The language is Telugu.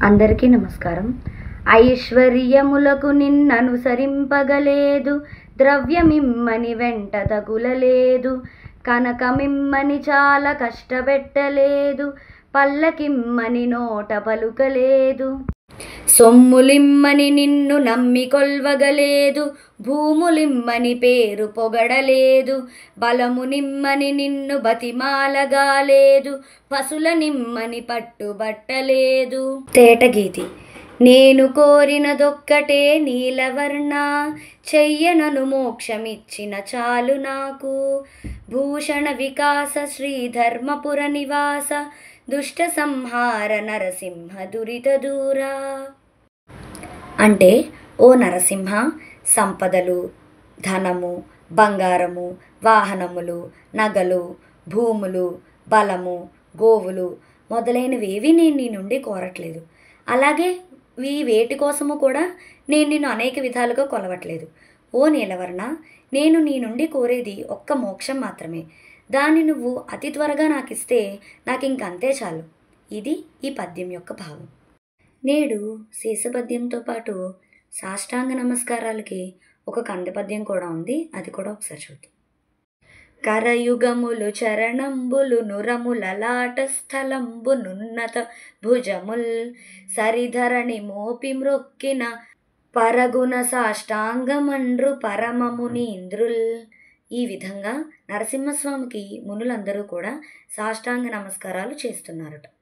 అందరికీ నమస్కారం. ఐశ్వర్యములకు నిన్ననుసరింపగలేదు, ద్రవ్యమిమ్మని వెంట తగులలేదు, కనకమిమ్మని చాలా కష్టపెట్టలేదు, పల్లకిమ్మని నోట పలుకలేదు, సొమ్ములిమ్మని నిన్ను నమ్మి కొల్వగలేదు, భూములిమ్మని పేరు పొగడలేదు, బలమునిమ్మని నిన్ను బతిమాలగాలేదు, పశుల నిమ్మని పట్టుబట్టలేదు. తేటగీతి. నేను కోరినదొక్కటే నీలవర్ణ, చెయ్యనను మోక్షమిచ్చిన చాలు నాకు, భూషణ వికాస శ్రీధర్మపుర నివాస, దుష్ట సంహార నరసింహ దురిత దూరా. అంటే, ఓ నరసింహ, సంపదలు, ధనము, బంగారము, వాహనములు, నగలు, భూములు, బలము, గోవులు మొదలైనవేవి నేను నీ నుండి కోరట్లేదు. అలాగే వేటి కోసము కూడా నేను నిన్ను అనేక విధాలుగా కొలవట్లేదు. ఓ నీలవర్ణ, నేను నీ నుండి కోరేది ఒక్క మోక్షం మాత్రమే. దాన్ని నువ్వు అతి త్వరగా నాకిస్తే నాకింకంతే చాలు. ఇది ఈ పద్యం యొక్క భావం. నేడు శేషపద్యంతో పాటు సాష్టాంగ నమస్కారాలకి ఒక కంద పద్యం కూడా ఉంది. అది కూడా ఒకసారి చూద్దాం. కరయుగములు చరణంబులు నురముల లాట స్థలంబు నున్నత భుజముల్, సరిధరణి మోపి మ్రొక్కిన పరగుణ సాష్టాంగమండ్రు పరమమునీంద్రుల్. ఈ విధంగా నరసింహస్వామికి మునులందరూ కూడా సాష్టాంగ నమస్కారాలు చేస్తున్నారట.